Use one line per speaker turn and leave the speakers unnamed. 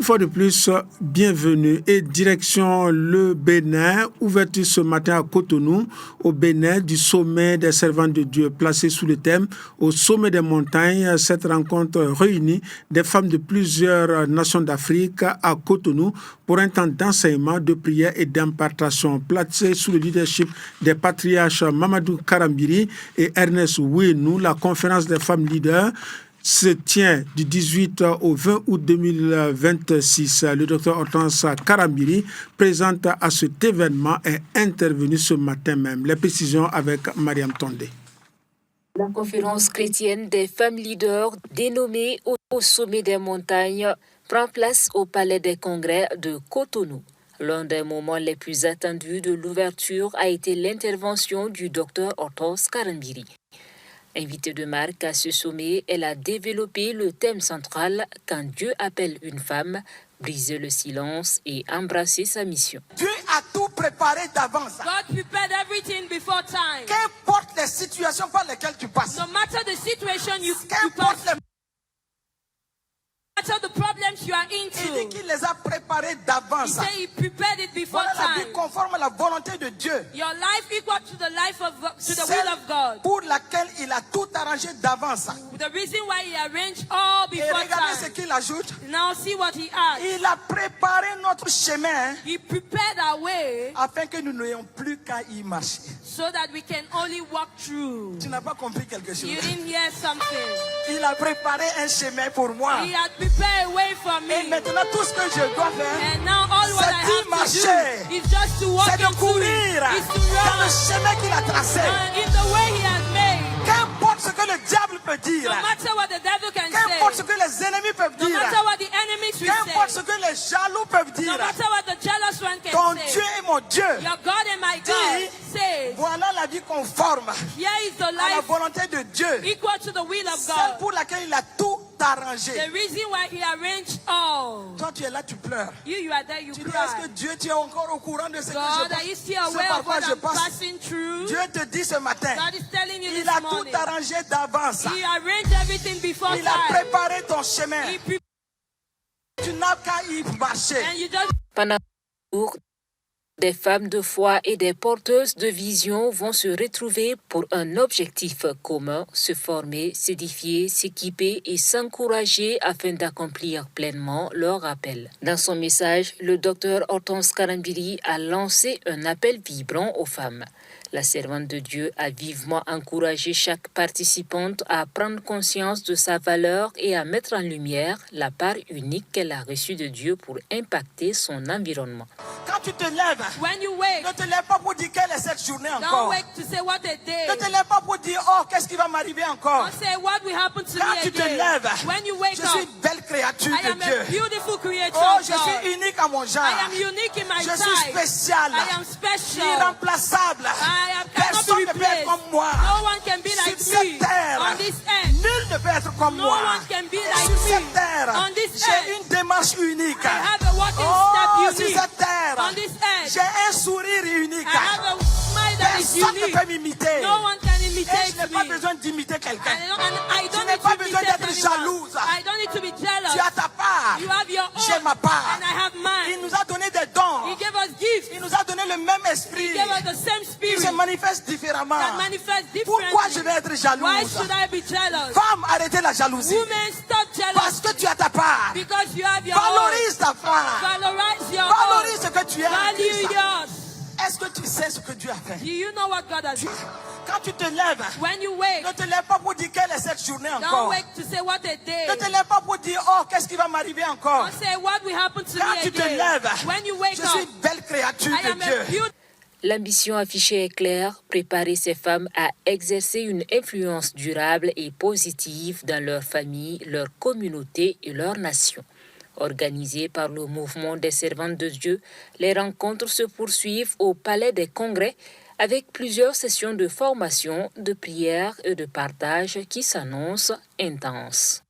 Une fois de plus, bienvenue et direction le Bénin, ouverture ce matin à Cotonou, au Bénin, du sommet des servants de Dieu, placé sous le thème au sommet des montagnes. Cette rencontre réunit des femmes de plusieurs nations d'Afrique à Cotonou pour un temps d'enseignement, de prière et d'impartation, placé sous le leadership des patriarches Mamadou Karambiri et Ernest Ouenou. La conférence des femmes leaders se tient du 18 au 20 août 2026. Le docteur Hortense Karambiri, présente à cet événement, est intervenu ce matin même. Les précisions avec Mariam Tondé.
La conférence chrétienne des femmes leaders, dénommée au sommet des montagnes, prend place au Palais des Congrès de Cotonou. L'un des moments les plus attendus de l'ouverture a été l'intervention du docteur Hortense Karambiri. Invitée de marque à ce sommet, elle a développé le thème central « Quand Dieu appelle une femme », briser le silence et embrasser sa mission.
Dieu a tout préparé d'avance.
God prepared everything before time.
Qu'importe les situations par lesquelles tu passes.
No matter the situation you
Qu'importe
pass. The problems you are into.
Il dit qu'il les a préparés d'avance.
He said he prepared it before
voilà la
time.
vie conforme à la volonté de Dieu.
Your life equal to the life of to the will of God.
Pour laquelle il a tout arrangé d'avance.
The reason why he arranged all before
Et regardez
time.
ce qu'il ajoute.
Now see what he adds.
Il a préparé notre chemin.
He prepared our way.
Afin que nous n'ayons plus qu'à y marcher.
So that we can only walk through.
Tu n'as pas compris quelque chose.
You didn't hear something.
Il a préparé un chemin pour moi.
He had prepared a way for me.
Et maintenant tout ce que je dois faire,
and now all what I have to do is just to walk
c'est de courir dans le chemin qu'il a tracé.
In the way he has made.
Qu'importe ce que le diable peut dire.
No matter what the devil can
qu'importe
say.
ce que les ennemis peuvent dire.
No matter what the enemies will say.
Qu'importe ce que les jaloux peuvent dire.
No matter what the jealous one can
Ton
say.
Dieu est mon Dieu.
Your God and my God says.
Voilà la vie conforme
Here is the life
à la volonté de Dieu.
Equal to the will of
Celle
God.
pour laquelle il a tout arrangé.
The reason why he arranged all.
Toi tu es là, tu pleures.
You are there, you
tu
cry.
dis, est-ce que Dieu, tu es encore au courant de ce que je
God, are you still aware of what I'm passing through?
Dieu te dit ce matin.
God is telling you
il
this
a
morning.
tout arrangé d'avance.
He arranged everything before
il a préparé ton chemin. Tu n'as qu'à y marcher.
Pendant le jour, des femmes de foi et des porteuses de vision vont se retrouver pour un objectif commun, se former, s'édifier, s'équiper et s'encourager afin d'accomplir pleinement leur appel. Dans son message, le docteur Hortense Karambiri a lancé un appel vibrant aux femmes. La servante de Dieu a vivement encouragé chaque participante à prendre conscience de sa valeur et à mettre en lumière la part unique qu'elle a reçue de Dieu pour impacter son environnement.
Quand tu te lèves,
when you wake,
ne te lève pas pour dire quelle est cette journée encore.
Don't wake to say what a day.
Ne te lève pas pour dire oh qu'est-ce qui va m'arriver encore.
Don't say what will happen to
Quand
me
tu te
again.
lèves,
When you wake
je suis une belle créature
I
de
am
Dieu.
a beautiful creature
oh,
of
je
God.
suis unique à mon genre.
I am unique in my
je suis spécial.
I am special.
Irremplaçable. Personne ne peut être comme moi.
No one can be like
sur
me.
Cette terre,
on this earth.
Nul ne peut être comme
no
moi.
One can be like
sur
me.
cette terre,
on this
j'ai une démarche unique.
I have a walking step unique.
Sur cette terre,
on this earth,
j'ai un sourire unique.
I have a smile that is
Personne
unique.
ne peut m'imiter.
No one can imitate
Et je n'ai pas besoin d'imiter quelqu'un.
Je
n'ai pas besoin d'être jalouse.
I don't need to be jealous.
Tu as ta part.
You have your own.
J'ai ma part.
And I have mine.
Il nous a donné des dons.
He gave us gifts.
Il nous a donné le même esprit.
He gave us the same spirit.
Il se manifeste différemment.
That manifests differently.
Pourquoi je vais être jalouse?
Why should I be jealous?
Femme, arrêtez la jalousie.
Women, stop jealousy.
Parce que tu as ta part.
Because you have your
Valorise
own.
ta part.
Valorize your
Valorise
own.
ce que tu as.
Value yours.
Est-ce que tu sais ce que Dieu a fait?
Do you know what God has done?
Quand tu te lèves,
when you wake,
ne te lève pas pour dire quelle est cette journée
don't
encore.
wake to say what a day.
Ne te lève pas pour dire oh qu'est-ce qui va m'arriver encore.
Don't say what will happen to
Quand
me
tu te
again.
lèves,
when you wake
je suis une belle créature
I am
de Dieu.
a beautiful.
L'ambition affichée est claire, préparer ces femmes à exercer une influence durable et positive dans leur famille, leur communauté et leur nation. Organisées par le mouvement des servantes de Dieu, les rencontres se poursuivent au Palais des Congrès avec plusieurs sessions de formation, de prière et de partage qui s'annoncent intenses.